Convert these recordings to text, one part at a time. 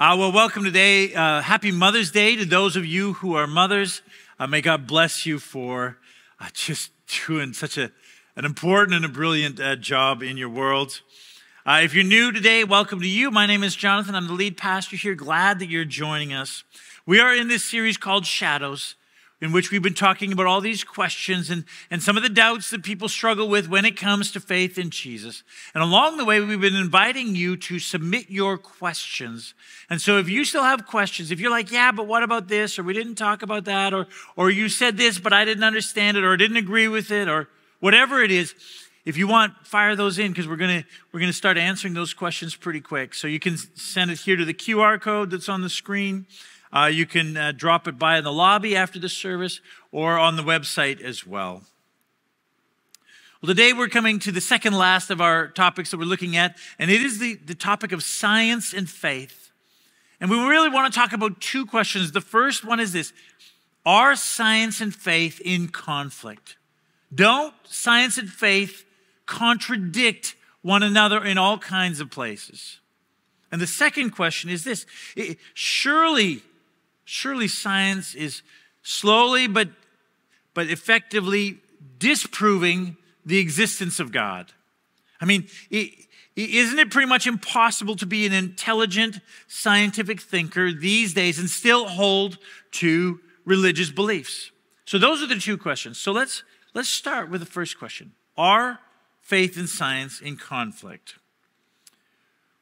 Well, welcome today. Happy Mother's Day to those of you who are mothers. May God bless you for just doing such an important and a brilliant job in your world. If you're new today, welcome to you. My name is Jonathan. I'm the lead pastor here. Glad that you're joining us. We are in this series called Shadows, in which we've been talking about all these questions and some of the doubts that people struggle with when it comes to faith in Jesus. And along the way, we've been inviting you to submit your questions. And so if you still have questions, if you're like, yeah, but what about this? Or we didn't talk about that. Or you said this, but I didn't understand it, or didn't agree with it, or whatever it is, if you want, fire those in, because we're gonna start answering those questions pretty quick. So you can send it here to the QR code that's on the screen. You can drop it by in the lobby after the service or on the website as well. Well, today we're coming to the second last of our topics that we're looking at, and it is the topic of science and faith. And we really want to talk about two questions. The first one is this: are science and faith in conflict? Don't science and faith contradict one another in all kinds of places? And the second question is this: surely science is slowly but effectively disproving the existence of God. I mean, isn't it pretty much impossible to be an intelligent scientific thinker these days and still hold to religious beliefs? So those are the two questions. So let's start with the first question. Are faith and science in conflict?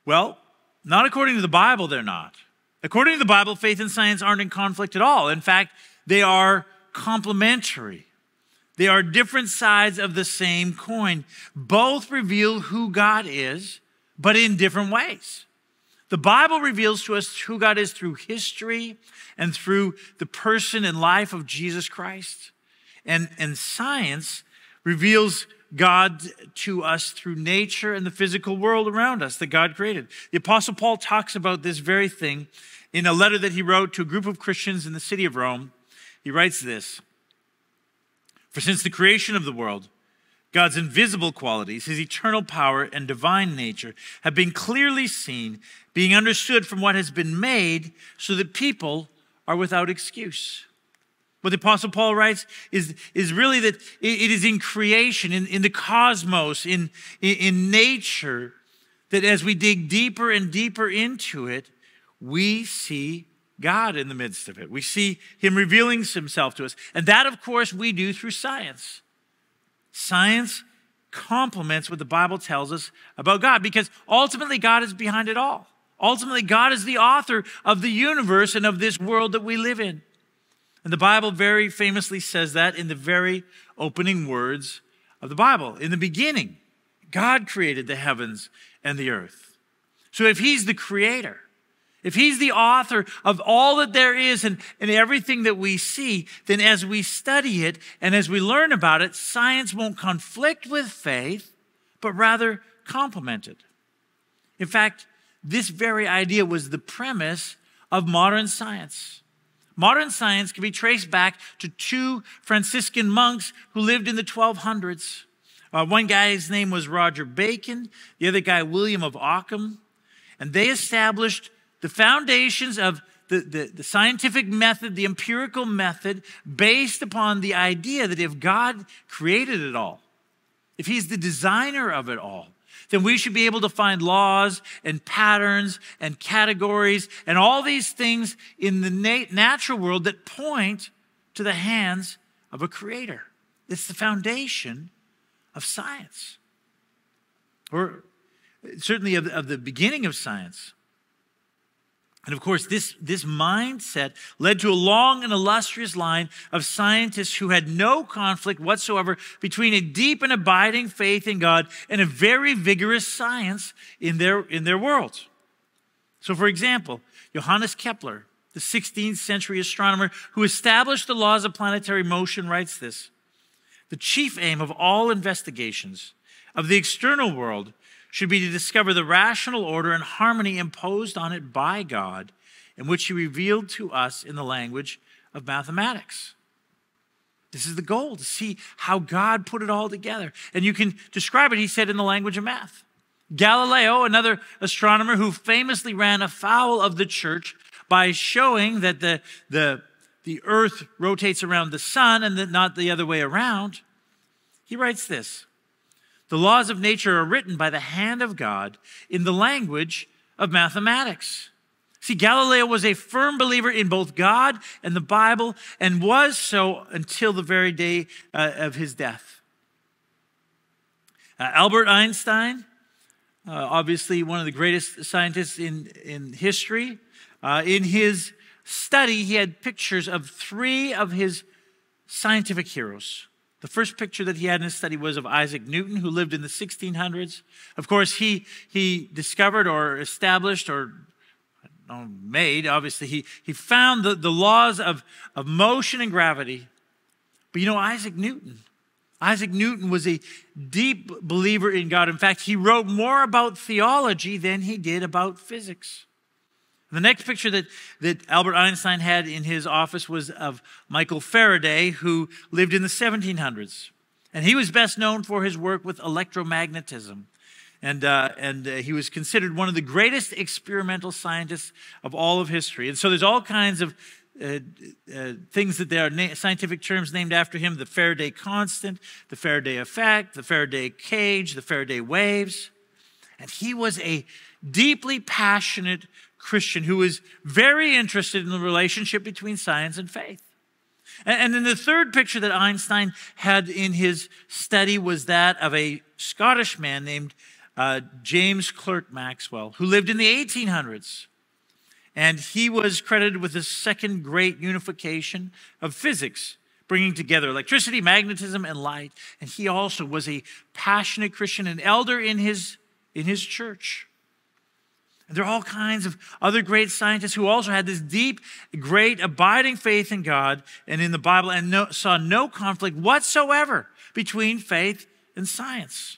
Well, not according to the Bible, they're not. According to the Bible, faith and science aren't in conflict at all. In fact, they are complementary. They are different sides of the same coin. Both reveal who God is, but in different ways. The Bible reveals to us who God is through history and through the person and life of Jesus Christ. And science reveals God to us through nature and the physical world around us that God created. The Apostle Paul talks about this very thing in a letter that he wrote to a group of Christians in the city of Rome. He writes this: "For since the creation of the world, God's invisible qualities, his eternal power and divine nature have been clearly seen, being understood from what has been made, so that people are without excuse." What the Apostle Paul writes is really that it is in creation, in the cosmos, in nature, that as we dig deeper and deeper into it, we see God in the midst of it. We see him revealing himself to us. And that, of course, we do through science. Science complements what the Bible tells us about God, because ultimately God is behind it all. Ultimately, God is the author of the universe and of this world that we live in. And the Bible very famously says that in the very opening words of the Bible. In the beginning, God created the heavens and the earth. So if he's the creator, if he's the author of all that there is and everything that we see, then as we study it and as we learn about it, science won't conflict with faith, but rather complement it. In fact, this very idea was the premise of modern science. Modern science can be traced back to two Franciscan monks who lived in the 1200s. One guy's name was Roger Bacon, the other guy, William of Ockham. And they established the foundations of the scientific method, the empirical method, based upon the idea that if God created it all, if he's the designer of it all, then we should be able to find laws and patterns and categories and all these things in the natural world that point to the hands of a creator. It's the foundation of science, or certainly of the beginning of science. And of course, this mindset led to a long and illustrious line of scientists who had no conflict whatsoever between a deep and abiding faith in God and a very vigorous science in their world. So for example, Johannes Kepler, the 16th century astronomer who established the laws of planetary motion, writes this: "The chief aim of all investigations of the external world should be to discover the rational order and harmony imposed on it by God, in which he revealed to us in the language of mathematics." This is the goal, to see how God put it all together. And you can describe it, he said, in the language of math. Galileo, another astronomer who famously ran afoul of the church by showing that the earth rotates around the sun and that not the other way around, he writes this: "The laws of nature are written by the hand of God in the language of mathematics." See, Galileo was a firm believer in both God and the Bible, and was so until the very day of his death. Albert Einstein, obviously one of the greatest scientists in history. In his study, he had pictures of 3 of his scientific heroes. The first picture that he had in his study was of Isaac Newton, who lived in the 1600s. Of course, he discovered or established or made, obviously, he found the laws of motion and gravity. But you know, Isaac Newton was a deep believer in God. In fact, he wrote more about theology than he did about physics. The next picture that Albert Einstein had in his office was of Michael Faraday, who lived in the 1700s. And he was best known for his work with electromagnetism. And he was considered one of the greatest experimental scientists of all of history. And so there's all kinds of things that there are scientific terms named after him: the Faraday constant, the Faraday effect, the Faraday cage, the Faraday waves. And he was a deeply passionate Christian who was very interested in the relationship between science and faith. And then the third picture that Einstein had in his study was that of a Scottish man named James Clerk Maxwell, who lived in the 1800s. And he was credited with the second great unification of physics, bringing together electricity, magnetism, and light. And he also was a passionate Christian, an elder in his church. And there are all kinds of other great scientists who also had this deep, great, abiding faith in God and in the Bible, and saw no conflict whatsoever between faith and science.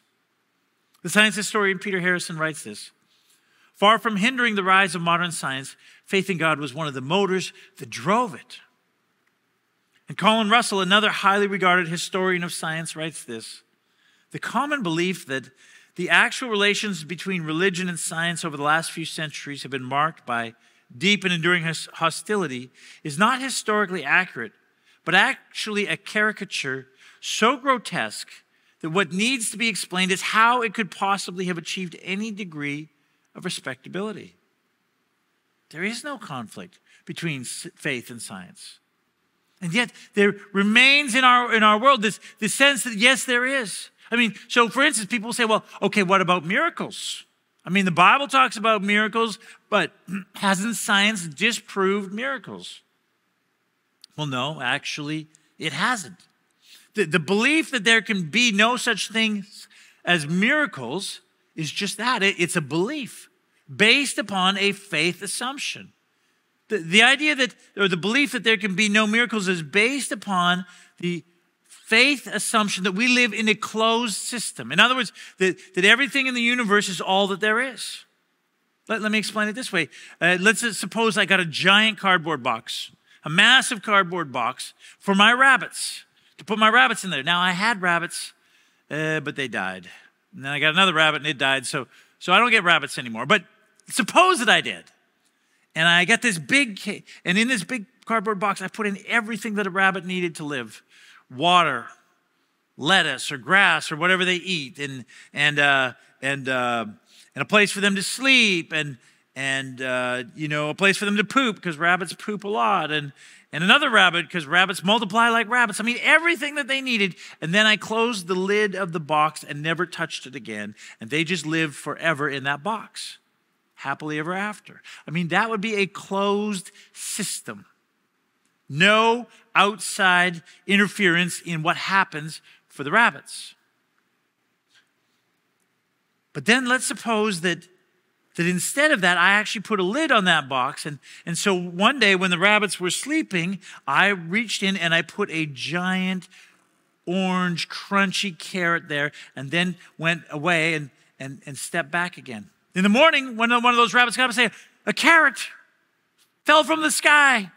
The science historian Peter Harrison writes this: "Far from hindering the rise of modern science, faith in God was one of the motors that drove it." And Colin Russell, another highly regarded historian of science, writes this: "The common belief that the actual relations between religion and science over the last few centuries have been marked by deep and enduring hostility is not historically accurate, but actually a caricature so grotesque that what needs to be explained is how it could possibly have achieved any degree of respectability." There is no conflict between faith and science. And yet there remains in our world this sense that, yes, there is. I mean, so for instance, people say, well, okay, what about miracles? I mean, the Bible talks about miracles, but hasn't science disproved miracles? Well, no, actually, it hasn't. The belief that there can be no such things as miracles is just that. It's a belief based upon a faith assumption. The idea that, or the belief that there can be no miracles is based upon the faith assumption that we live in a closed system. In other words, that everything in the universe is all that there is. Let me explain it this way. Let's suppose I got a giant cardboard box, a massive cardboard box for my rabbits, to put my rabbits in there. Now, I had rabbits, but they died. And then I got another rabbit and it died, so I don't get rabbits anymore. But suppose that I did. And I got this big cage, and in this big cardboard box, I put in everything that a rabbit needed to live: water, lettuce, or grass, or whatever they eat, and a place for them to sleep, and a place for them to poop, because rabbits poop a lot, and another rabbit, because rabbits multiply like rabbits. I mean, everything that they needed. And then I closed the lid of the box and never touched it again, and they just lived forever in that box, happily ever after. I mean, that would be a closed system. No outside interference in what happens for the rabbits. But then let's suppose that instead of that, I actually put a lid on that box. And so one day when the rabbits were sleeping, I reached in and I put a giant orange crunchy carrot there, and then went away and stepped back again. In the morning, when one of those rabbits got up and say, "A carrot fell from the sky,"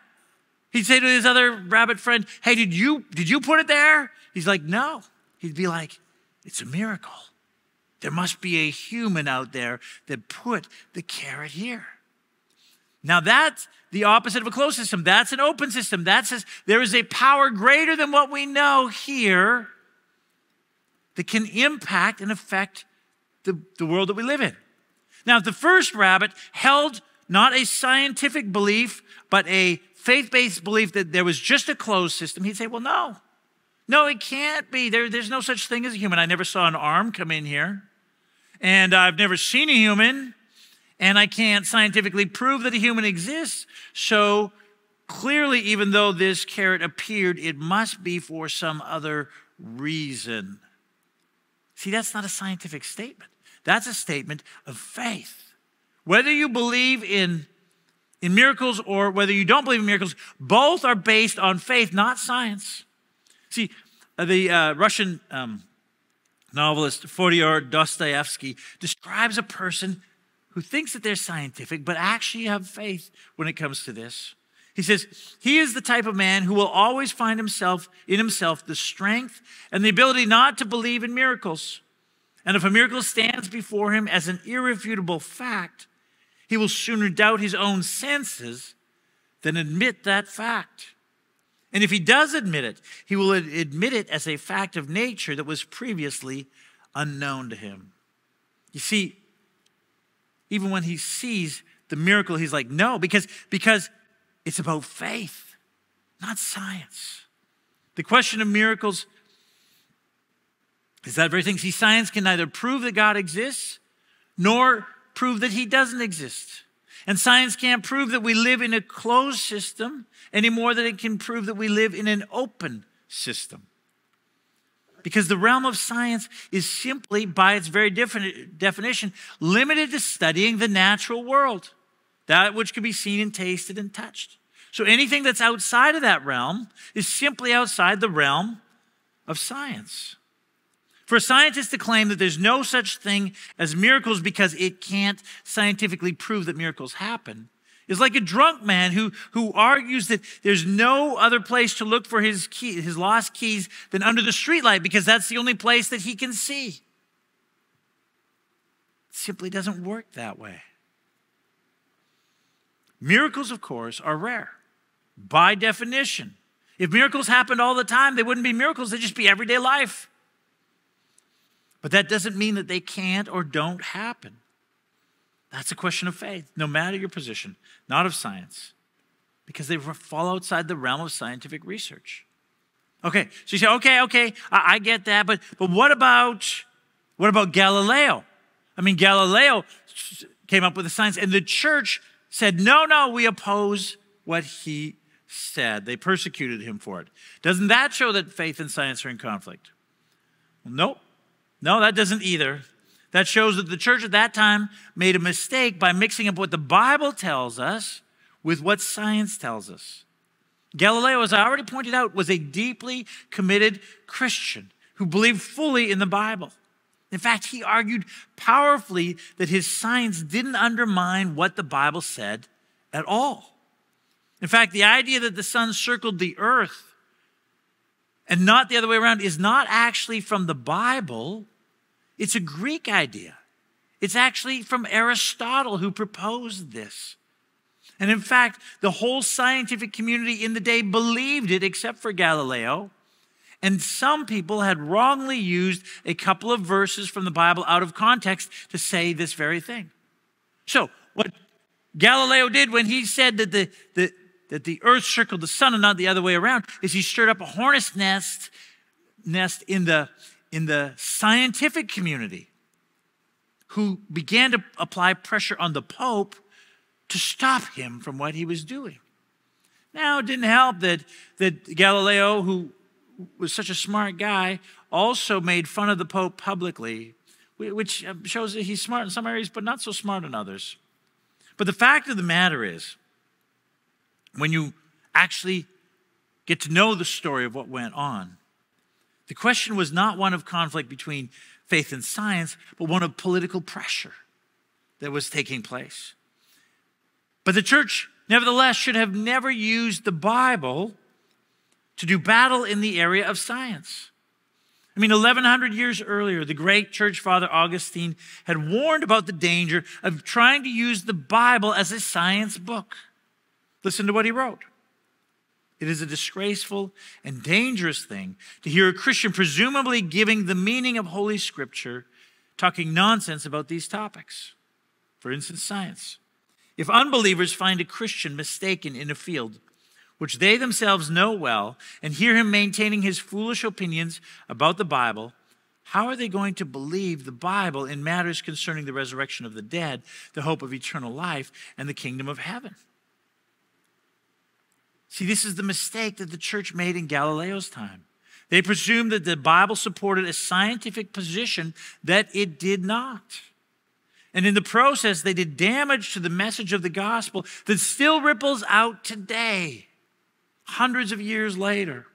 he'd say to his other rabbit friend, "Hey, did you put it there?" He's like, "No." He'd be like, "It's a miracle. There must be a human out there that put the carrot here. Now that's the opposite of a closed system. That's an open system. That says there is a power greater than what we know here that can impact and affect the world that we live in. Now, if the first rabbit held not a scientific belief, but a faith-based belief that there was just a closed system, he'd say, well, no, it can't be. There's no such thing as a human. I never saw an arm come in here, and I've never seen a human, and I can't scientifically prove that a human exists. So clearly, even though this carrot appeared, it must be for some other reason. See, that's not a scientific statement. That's a statement of faith. Whether you believe in miracles or whether you don't believe in miracles, both are based on faith, not science. See, the Russian novelist Fyodor Dostoevsky describes a person who thinks that they're scientific but actually have faith when it comes to this. He says, he is the type of man who will always find in himself the strength and the ability not to believe in miracles. And if a miracle stands before him as an irrefutable fact, he will sooner doubt his own senses than admit that fact. And if he does admit it, he will admit it as a fact of nature that was previously unknown to him. You see, even when he sees the miracle, he's like, no, because it's about faith, not science. The question of miracles is that very thing. See, science can neither prove that God exists nor prove that he doesn't exist. And science can't prove that we live in a closed system any more than it can prove that we live in an open system. Because the realm of science is simply, by its very definition, limited to studying the natural world, that which can be seen and tasted and touched. So anything that's outside of that realm is simply outside the realm of science. For a scientist to claim that there's no such thing as miracles because it can't scientifically prove that miracles happen is like a drunk man who argues that there's no other place to look for his lost keys than under the streetlight because that's the only place that he can see. It simply doesn't work that way. Miracles, of course, are rare by definition. If miracles happened all the time, they wouldn't be miracles, they'd just be everyday life. But that doesn't mean that they can't or don't happen. That's a question of faith, no matter your position, not of science, because they fall outside the realm of scientific research. Okay, so you say, okay, I get that, but what about Galileo? I mean, Galileo came up with the science, and the church said, no, we oppose what he said. They persecuted him for it. Doesn't that show that faith and science are in conflict? Well, nope. No, that doesn't either. That shows that the church at that time made a mistake by mixing up what the Bible tells us with what science tells us. Galileo, as I already pointed out, was a deeply committed Christian who believed fully in the Bible. In fact, he argued powerfully that his science didn't undermine what the Bible said at all. In fact, the idea that the sun circled the earth and not the other way around is not actually from the Bible. It's a Greek idea. It's actually from Aristotle who proposed this. And in fact, the whole scientific community in the day believed it except for Galileo. And some people had wrongly used a couple of verses from the Bible out of context to say this very thing. So what Galileo did when he said that the earth circled the sun and not the other way around is he stirred up a hornet's nest in the scientific community who began to apply pressure on the Pope to stop him from what he was doing. Now, it didn't help that Galileo, who was such a smart guy, also made fun of the Pope publicly, which shows that he's smart in some areas, but not so smart in others. But the fact of the matter is, when you actually get to know the story of what went on, the question was not one of conflict between faith and science, but one of political pressure that was taking place. But the church, nevertheless, should have never used the Bible to do battle in the area of science. I mean, 1,100 years earlier, the great church father Augustine had warned about the danger of trying to use the Bible as a science book. Listen to what he wrote. It is a disgraceful and dangerous thing to hear a Christian presumably giving the meaning of Holy Scripture, talking nonsense about these topics. For instance, science. If unbelievers find a Christian mistaken in a field which they themselves know well, and hear him maintaining his foolish opinions about the Bible, how are they going to believe the Bible in matters concerning the resurrection of the dead, the hope of eternal life, and the kingdom of heaven? See, this is the mistake that the church made in Galileo's time. They presumed that the Bible supported a scientific position that it did not. And in the process, they did damage to the message of the gospel that still ripples out today, hundreds of years later.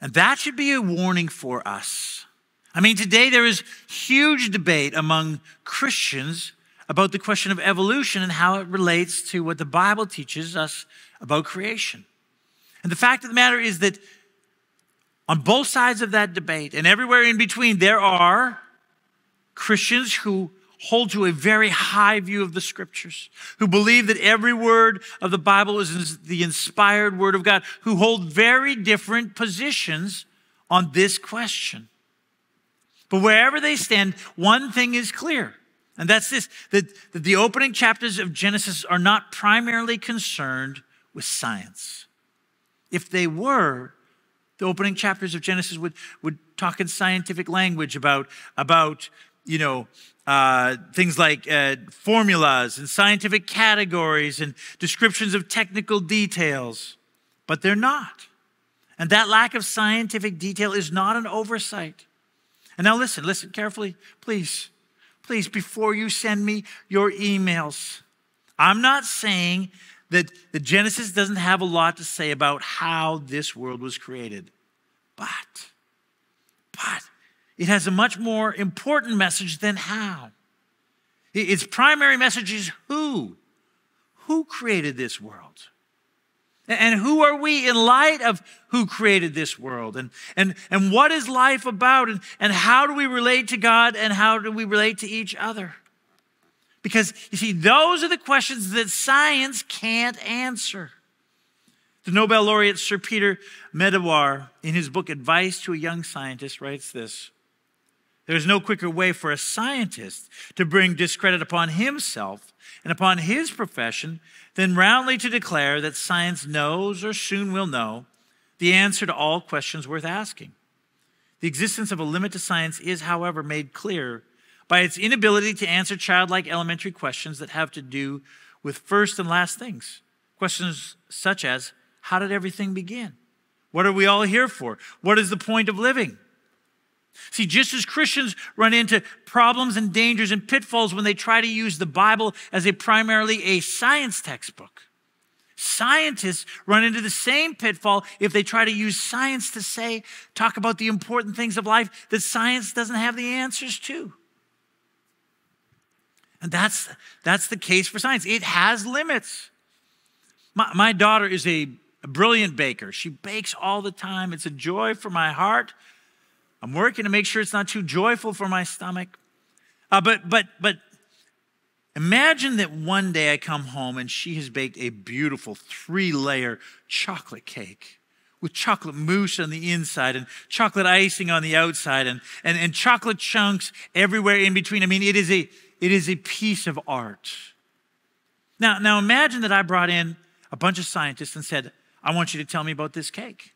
And that should be a warning for us. I mean, today there is huge debate among Christians about the question of evolution and how it relates to what the Bible teaches us about creation. And the fact of the matter is that on both sides of that debate and everywhere in between, there are Christians who hold to a very high view of the Scriptures, who believe that every word of the Bible is the inspired word of God, who hold very different positions on this question. But wherever they stand, one thing is clear, and that's this, that the opening chapters of Genesis are not primarily concerned with science. If they were, the opening chapters of Genesis would talk in scientific language about things like formulas and scientific categories and descriptions of technical details, but they're not. And that lack of scientific detail is not an oversight. And now listen carefully, please, before you send me your emails. I'm not saying that the Genesis doesn't have a lot to say about how this world was created, but it has a much more important message than how. Its primary message is who. Who created this world? And who are we in light of who created this world? And what is life about? And how do we relate to God? And how do we relate to each other? Because, you see, those are the questions that science can't answer. The Nobel laureate Sir Peter Medawar, in his book Advice to a Young Scientist, writes this: "There is no quicker way for a scientist to bring discredit upon himself and upon his profession than roundly to declare that science knows, or soon will know, the answer to all questions worth asking. The existence of a limit to science is, however, made clear by its inability to answer childlike elementary questions that have to do with first and last things. Questions such as, how did everything begin? What are we all here for? What is the point of living?" See, just as Christians run into problems and dangers and pitfalls when they try to use the Bible as primarily a science textbook, scientists run into the same pitfall if they try to use science to talk about the important things of life that science doesn't have the answers to. And that's the case for science. It has limits. My daughter is a brilliant baker. She bakes all the time. It's a joy for my heart. I'm working to make sure it's not too joyful for my stomach. But imagine that one day I come home and she has baked a beautiful 3-layer chocolate cake with chocolate mousse on the inside and chocolate icing on the outside and chocolate chunks everywhere in between. I mean, it is a piece of art. Now imagine that I brought in a bunch of scientists and said, I want you to tell me about this cake.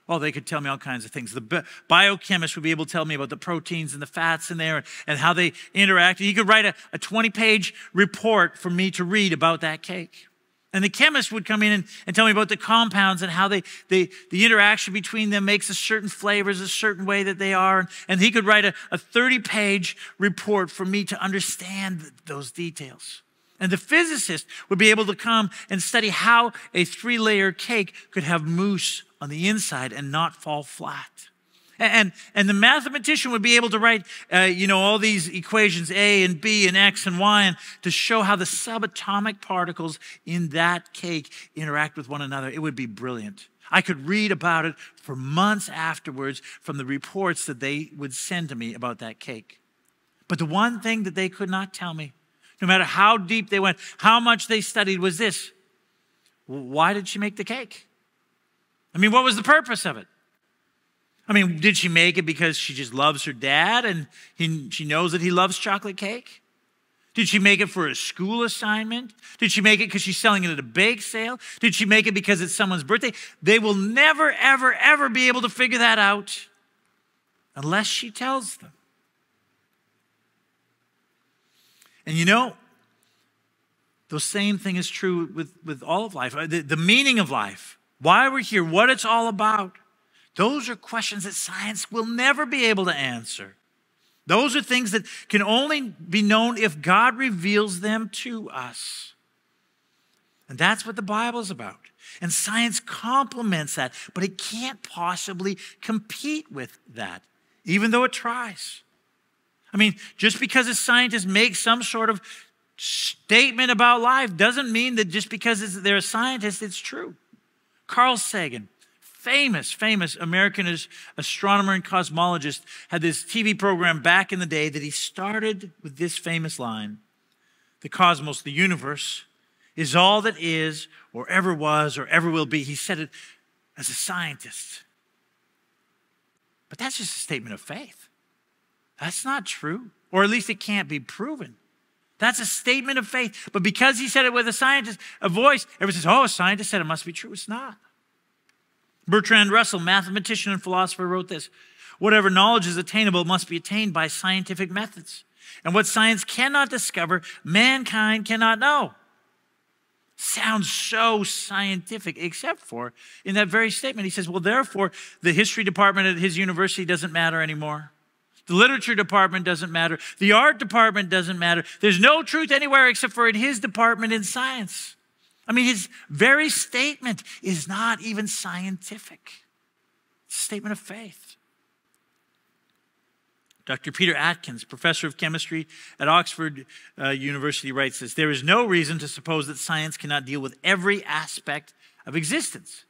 Well, they could tell me all kinds of things. The biochemist would be able to tell me about the proteins and the fats in there and how they interact. He could write a 20-page report for me to read about that cake. And the chemist would come in and tell me about the compounds and how the interaction between them makes a certain flavors a certain way that they are. And he could write a 30-page report for me to understand those details. And the physicist would be able to come and study how a 3-layer cake could have mousse on the inside and not fall flat. And the mathematician would be able to write, all these equations, A and B and X and Y, and to show how the subatomic particles in that cake interact with one another. It would be brilliant. I could read about it for months afterwards from the reports that they would send to me about that cake. But the one thing that they could not tell me, no matter how deep they went, how much they studied, was this: why did she make the cake? I mean, what was the purpose of it? I mean, did she make it because she just loves her dad and she knows that he loves chocolate cake? Did she make it for a school assignment? Did she make it because she's selling it at a bake sale? Did she make it because it's someone's birthday? They will never, ever, ever be able to figure that out unless she tells them. And you know, the same thing is true with all of life. The meaning of life, why we're here, what it's all about. Those are questions that science will never be able to answer. Those are things that can only be known if God reveals them to us. And that's what the Bible is about. And science complements that, but it can't possibly compete with that, even though it tries. I mean, just because a scientist makes some sort of statement about life doesn't mean that just because they're a scientist, it's true. Carl Sagan, famous American astronomer and cosmologist, had this TV program back in the day that he started with this famous line: "The cosmos, the universe, is all that is or ever was or ever will be." He said it as a scientist. But that's just a statement of faith. That's not true, or at least it can't be proven. That's a statement of faith. But because he said it with a voice, everyone says, "Oh, a scientist said it must be true." It's not. Bertrand Russell, mathematician and philosopher, wrote this: "Whatever knowledge is attainable must be attained by scientific methods. And what science cannot discover, mankind cannot know." Sounds so scientific, except for in that very statement, he says, well, therefore, the history department at his university doesn't matter anymore. The literature department doesn't matter. The art department doesn't matter. There's no truth anywhere except for in his department in science. I mean, his very statement is not even scientific. It's a statement of faith. Dr. Peter Atkins, professor of chemistry at Oxford University, writes this: "There is no reason to suppose that science cannot deal with every aspect of existence.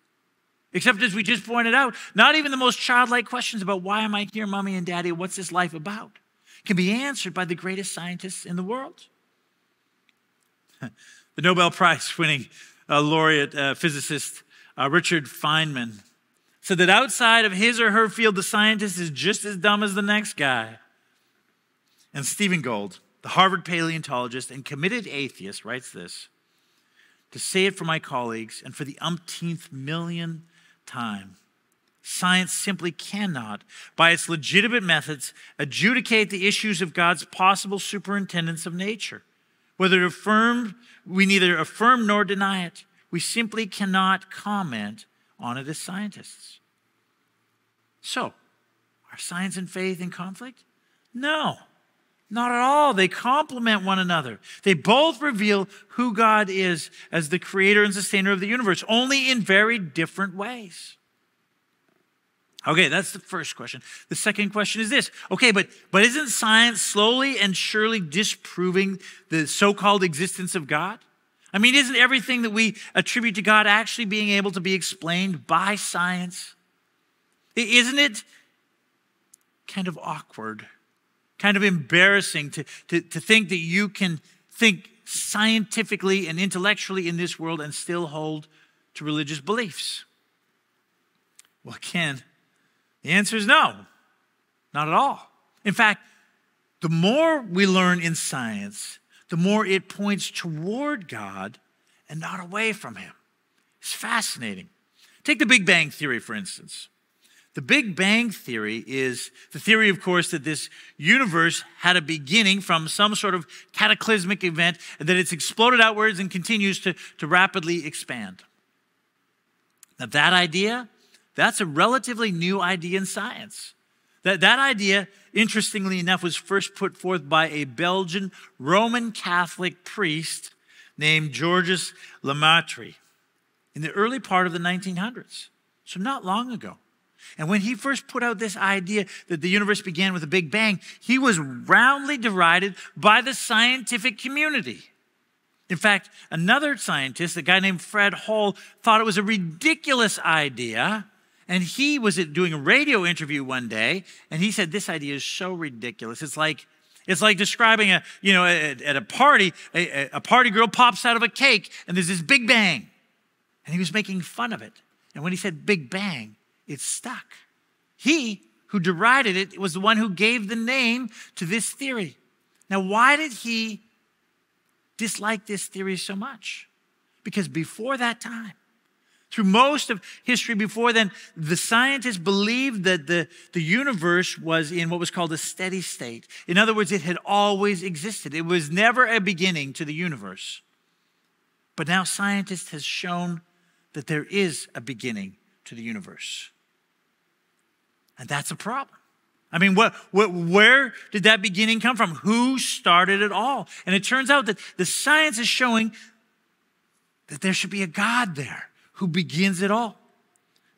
Except, as we just pointed out, not even the most childlike questions about why am I here, mommy and daddy, what's this life about, can be answered by the greatest scientists in the world." The Nobel Prize-winning laureate physicist Richard Feynman said that outside of his or her field, the scientist is just as dumb as the next guy. And Stephen Gould, the Harvard paleontologist and committed atheist, writes this: "To say it for my colleagues and for the umpteenth millionth time, science simply cannot, by its legitimate methods, adjudicate the issues of God's possible superintendence of nature. We neither affirm nor deny it. We simply cannot comment on it as scientists." So, are science and faith in conflict? No, not at all. They complement one another. They both reveal who God is as the creator and sustainer of the universe, only in very different ways. Okay, that's the first question. The second question is this: okay, but isn't science slowly and surely disproving the so-called existence of God? I mean, isn't everything that we attribute to God actually being able to be explained by science? Isn't it kind of awkward, kind of embarrassing to think that you can think scientifically and intellectually in this world and still hold to religious beliefs? Well, again, the answer is no, not at all. In fact, the more we learn in science, the more it points toward God and not away from him. It's fascinating. Take the Big Bang Theory, for instance. The Big Bang Theory is the theory, of course, that this universe had a beginning from some sort of cataclysmic event, and that it's exploded outwards and continues to rapidly expand. Now, that idea, that's a relatively new idea in science. That idea, interestingly enough, was first put forth by a Belgian Roman Catholic priest named Georges Lemaitre in the early part of the 1900s, so not long ago. And when he first put out this idea that the universe began with a Big Bang, he was roundly derided by the scientific community. In fact, another scientist, a guy named Fred Hoyle, thought it was a ridiculous idea. And he was doing a radio interview one day, and he said, this idea is so ridiculous. It's like describing at a party, a party girl pops out of a cake, and there's this big bang. And he was making fun of it. And when he said big bang, it stuck. He who derided it was the one who gave the name to this theory. Now, why did he dislike this theory so much? Because before that time, through most of history before then, the scientists believed that the universe was in what was called a steady state. In other words, it had always existed. It was never a beginning to the universe. But now scientists have shown that there is a beginning to the universe. And that's a problem. I mean, where did that beginning come from? Who started it all? And it turns out that the science is showing that there should be a God there who begins it all.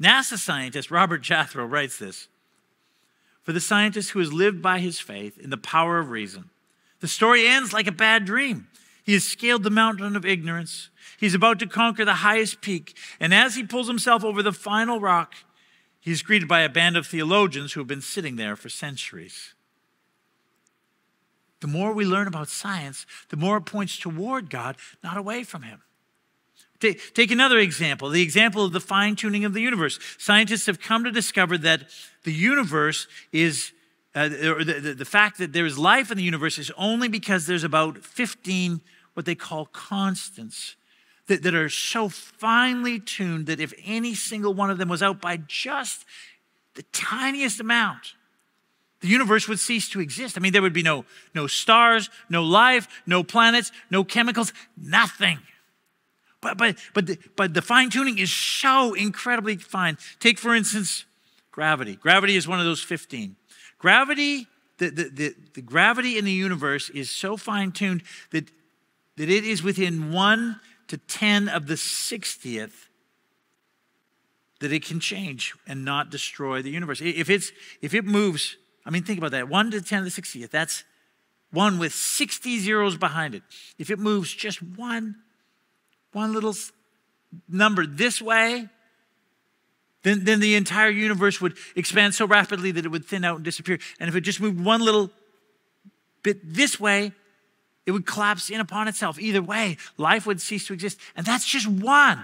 NASA scientist Robert Jethro writes this: for the scientist who has lived by his faith in the power of reason, the story ends like a bad dream. He has scaled the mountain of ignorance. He's about to conquer the highest peak. And as he pulls himself over the final rock, he is greeted by a band of theologians who have been sitting there for centuries. The more we learn about science, the more it points toward God, not away from him. Take another example, the example of the fine-tuning of the universe. Scientists have come to discover that the universe is, the fact that there is life in the universe is only because there's about 15 what they call constants that are so finely tuned that if any single one of them was out by just the tiniest amount, the universe would cease to exist. I mean, there would be no stars, no life, no planets, no chemicals, nothing. But the fine-tuning is so incredibly fine. Take, for instance, gravity. Gravity is one of those 15. Gravity, the gravity in the universe is so fine-tuned that it is within 1 to 10 of the 60th that it can change and not destroy the universe. If it moves, I mean, think about that. 1 to 10 to the 60th, that's one with 60 zeros behind it. If it moves just one little number this way, then the entire universe would expand so rapidly that it would thin out and disappear. And if it just moved one little bit this way, it would collapse in upon itself. Either way, life would cease to exist. And that's just one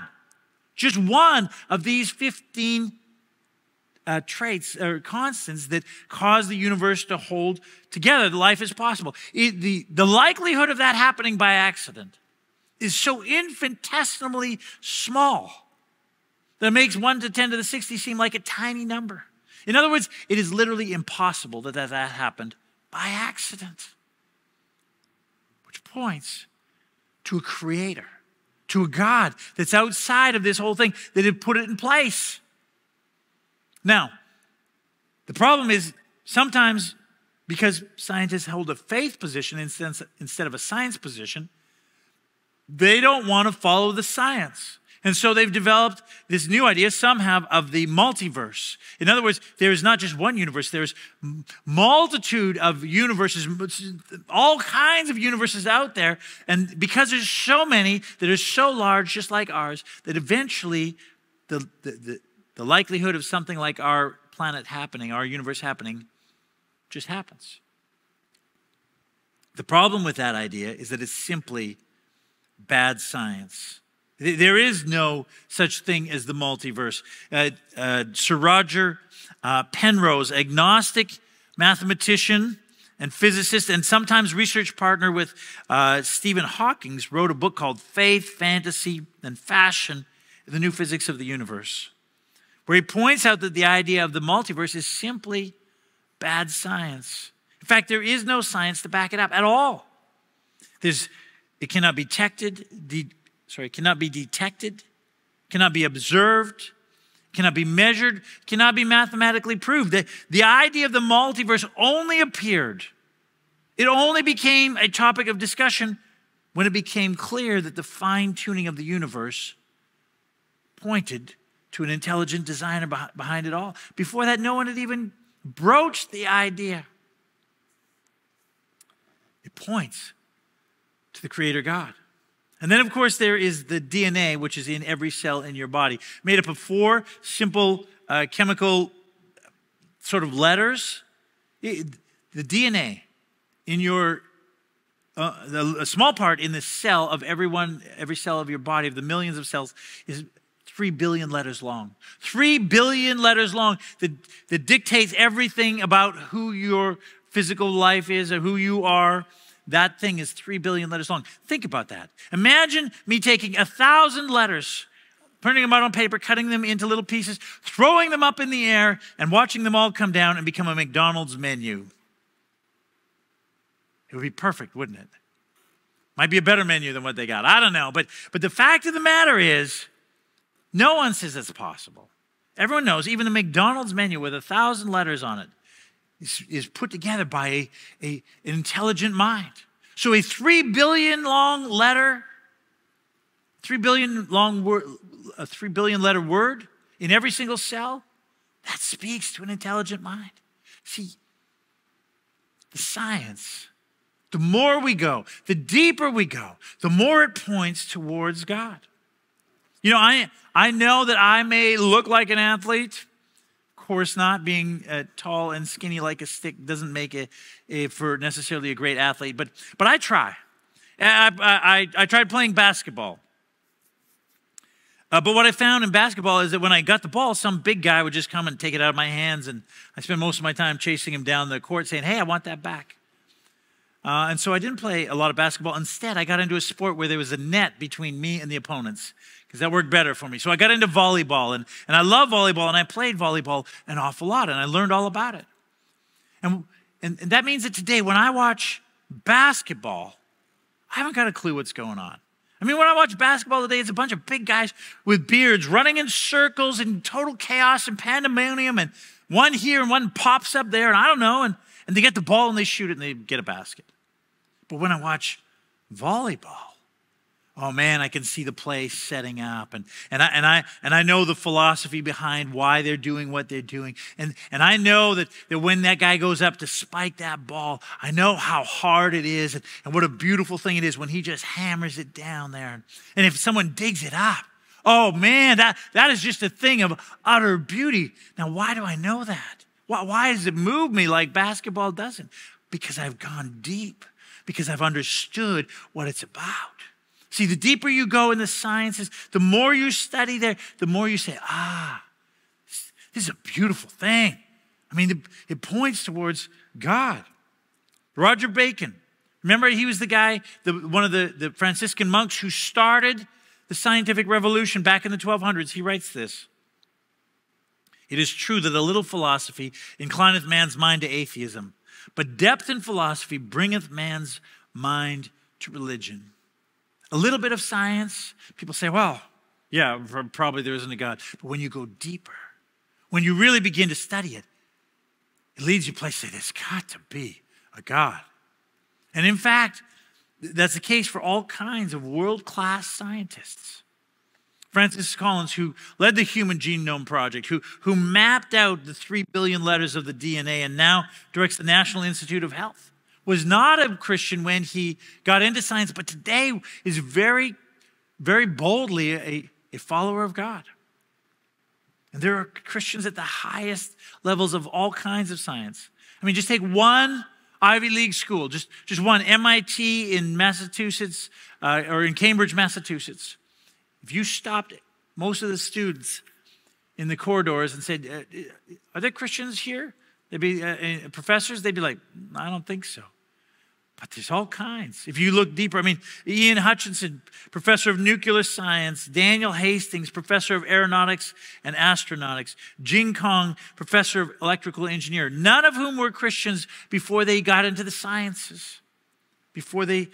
of these 15 traits or constants that cause the universe to hold together. Life is possible. The likelihood of that happening by accident is so infinitesimally small that it makes 1 to 10 to the 60 seem like a tiny number. In other words, it is literally impossible that happened by accident. Which points to a creator, to a God that's outside of this whole thing, that had put it in place. Now, the problem is sometimes because scientists hold a faith position instead of a science position, they don't want to follow the science. And so they've developed this new idea, some have, of the multiverse. In other words, there is not just one universe, there's multitude of universes, all kinds of universes out there. And because there's so many that are so large, just like ours, that eventually the likelihood of something like our planet happening, our universe happening, just happens. The problem with that idea is that it's simply bad science. There is no such thing as the multiverse. Sir Roger Penrose, agnostic mathematician and physicist, and sometimes research partner with Stephen Hawking, wrote a book called Faith, Fantasy, and Fashion, The New Physics of the Universe, where he points out that the idea of the multiverse is simply bad science. In fact, there is no science to back it up at all. It cannot be detected, cannot be observed, cannot be measured, cannot be mathematically proved. The idea of the multiverse only appeared, it only became a topic of discussion when it became clear that the fine-tuning of the universe pointed to an intelligent designer behind it all. Before that, no one had even broached the idea. It points to the Creator God. And then, of course, there is the DNA, which is in every cell in your body, made up of 4 simple chemical sort of letters. The DNA in your, a small part in the cell of every cell of your body, of the millions of cells, is 3 billion letters long. 3 billion letters long that dictates everything about who your physical life is or who you are. That thing is 3 billion letters long. Think about that. Imagine me taking 1,000 letters, printing them out on paper, cutting them into little pieces, throwing them up in the air, and watching them all come down and become a McDonald's menu. It would be perfect, wouldn't it? Might be a better menu than what they got. I don't know. But the fact of the matter is, no one says it's possible. Everyone knows, even the McDonald's menu with 1,000 letters on it is put together by an intelligent mind. So a 3 billion long letter, 3 billion long word, a 3 billion letter word in every single cell, that speaks to an intelligent mind. See, the science, the more we go, the deeper we go, the more it points towards God. You know, I know that I may look like an athlete. Of course not. Being tall and skinny like a stick doesn't make for necessarily a great athlete, but I try. I tried playing basketball. But what I found in basketball is that when I got the ball, some big guy would just come and take it out of my hands, and I spent most of my time chasing him down the court saying, hey, I want that back. And so I didn't play a lot of basketball. Instead, I got into a sport where there was a net between me and the opponents, because that worked better for me. So I got into volleyball, and I love volleyball, and I played volleyball an awful lot, and I learned all about it. And that means that today, when I watch basketball, I haven't got a clue what's going on. I mean, when I watch basketball today, it's a bunch of big guys with beards running in circles in total chaos and pandemonium, and one here and one pops up there, and I don't know, and they get the ball and they shoot it and they get a basket. But when I watch volleyball, oh man, I can see the play setting up, and I know the philosophy behind why they're doing what they're doing, and I know that when that guy goes up to spike that ball, I know how hard it is, and what a beautiful thing it is when he just hammers it down there, and if someone digs it up, oh man, that is just a thing of utter beauty. Now, why do I know that? Why does it move me like basketball doesn't? Because I've gone deep, because I've understood what it's about. See, the deeper you go in the sciences, the more you study there, the more you say, this is a beautiful thing. I mean, it points towards God. Roger Bacon, remember he was the guy, one of the Franciscan monks who started the scientific revolution back in the 1200s. He writes this: it is true that a little philosophy inclineth man's mind to atheism, but depth in philosophy bringeth man's mind to religion. A little bit of science, people say, well, yeah, probably there isn't a God. But when you go deeper, when you really begin to study it, it leads you to places, there's got to be a God. And in fact, that's the case for all kinds of world-class scientists. Francis Collins, who led the Human Genome Project, who mapped out the 3 billion letters of the DNA and now directs the National Institute of Health, was not a Christian when he got into science, but today is very, very boldly a follower of God. And there are Christians at the highest levels of all kinds of science. I mean, just take one Ivy League school, just one, MIT in Massachusetts, or in Cambridge, Massachusetts. If you stopped most of the students in the corridors and said, are there Christians here? They'd be professors, they'd be like, I don't think so. But there's all kinds. If you look deeper, I mean, Ian Hutchinson, professor of nuclear science, Daniel Hastings, professor of aeronautics and astronautics, Jing Kong, professor of electrical engineer, none of whom were Christians before they got into the sciences, before they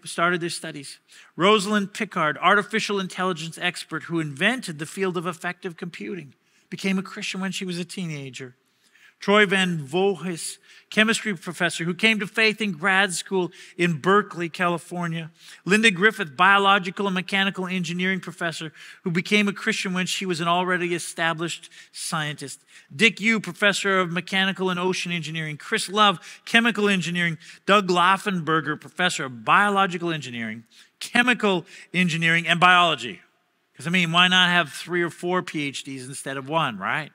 started their studies. Rosalind Picard, artificial intelligence expert who invented the field of effective computing, became a Christian when she was a teenager. Troy Van Voges, chemistry professor who came to faith in grad school in Berkeley, California. Linda Griffith, biological and mechanical engineering professor who became a Christian when she was an already established scientist. Dick Yu, professor of mechanical and ocean engineering. Chris Love, chemical engineering. Doug Laffenberger, professor of biological engineering, chemical engineering, and biology. Because, why not have 3 or 4 PhDs instead of 1, right?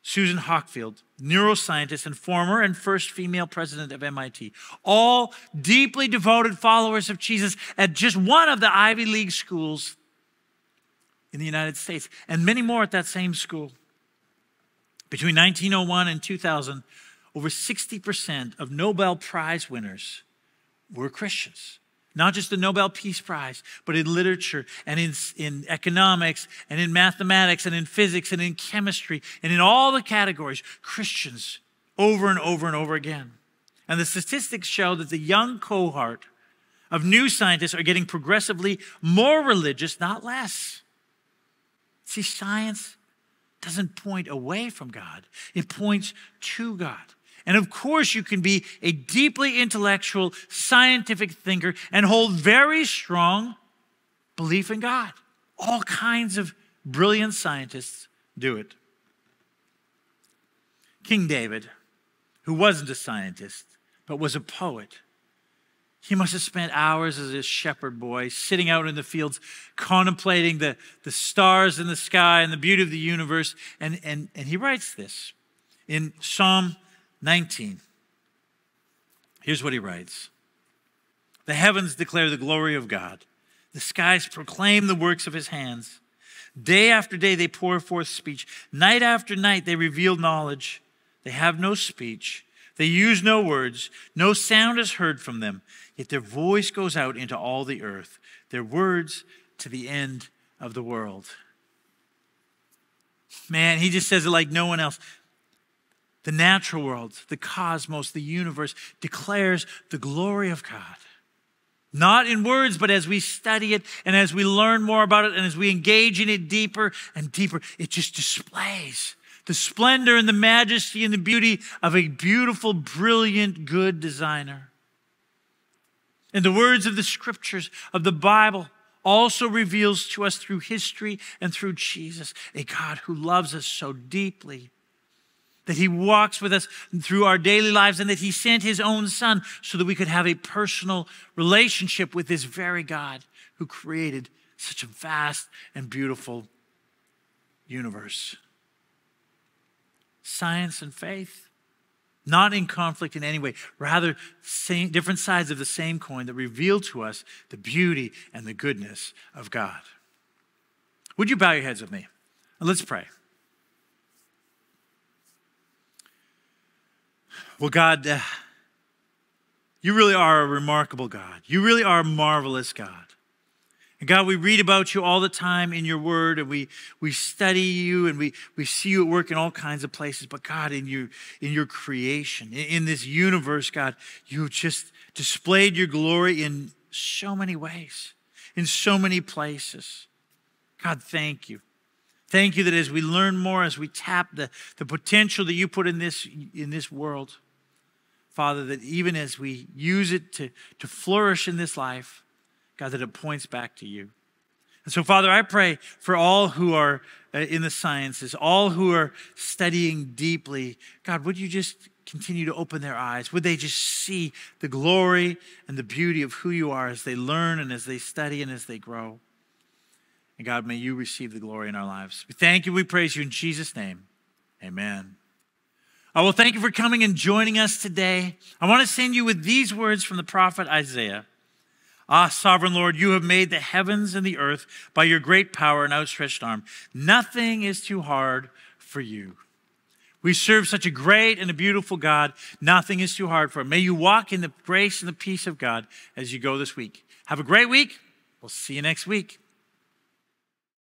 Susan Hockfield, neuroscientist and former and first female president of MIT. All deeply devoted followers of Jesus at just one of the Ivy League schools in the United States, and many more at that same school. Between 1901 and 2000, over 60% of Nobel Prize winners were Christians. Not just the Nobel Peace Prize, but in literature and in economics and in mathematics and in physics and in chemistry and in all the categories, Christians over and over and over again. And the statistics show that the young cohort of new scientists are getting progressively more religious, not less. See, science doesn't point away from God. It points to God. And of course, you can be a deeply intellectual, scientific thinker and hold very strong belief in God. All kinds of brilliant scientists do it. King David, who wasn't a scientist, but was a poet, he must have spent hours as a shepherd boy sitting out in the fields, contemplating the stars in the sky and the beauty of the universe. And he writes this in Psalm 19. Here's what he writes. The heavens declare the glory of God. The skies proclaim the works of his hands. Day after day they pour forth speech. Night after night they reveal knowledge. They have no speech. They use no words. No sound is heard from them. Yet their voice goes out into all the earth. Their words to the end of the world. Man, he just says it like no one else. The natural world, the cosmos, the universe declares the glory of God. Not in words, but as we study it and as we learn more about it and as we engage in it deeper and deeper, it just displays the splendor and the majesty and the beauty of a beautiful, brilliant, good designer. And the words of the scriptures of the Bible also reveals to us through history and through Jesus, a God who loves us so deeply, that he walks with us through our daily lives, and that he sent his own son so that we could have a personal relationship with this very God who created such a vast and beautiful universe. Science and faith, not in conflict in any way, rather different sides of the same coin that reveal to us the beauty and the goodness of God. Would you bow your heads with me? And let's pray. Well, God, you really are a remarkable God. You really are a marvelous God. And God, we read about you all the time in your word, and we study you, and we see you at work in all kinds of places. But God, in your creation, in this universe, God, you just displayed your glory in so many ways, in so many places. God, thank you. Thank you that as we learn more, as we tap the potential that you put in this world, Father, that even as we use it to flourish in this life, God, that it points back to you. And so, Father, I pray for all who are in the sciences, all who are studying deeply. God, would you just continue to open their eyes? Would they just see the glory and the beauty of who you are as they learn and as they study and as they grow? And God, may you receive the glory in our lives. We thank you, we praise you in Jesus' name. Amen. Well, thank you for coming and joining us today. I want to send you with these words from the prophet Isaiah. Sovereign Lord, you have made the heavens and the earth by your great power and outstretched arm. Nothing is too hard for you. We serve such a great and a beautiful God. Nothing is too hard for him. May you walk in the grace and the peace of God as you go this week. Have a great week. We'll see you next week.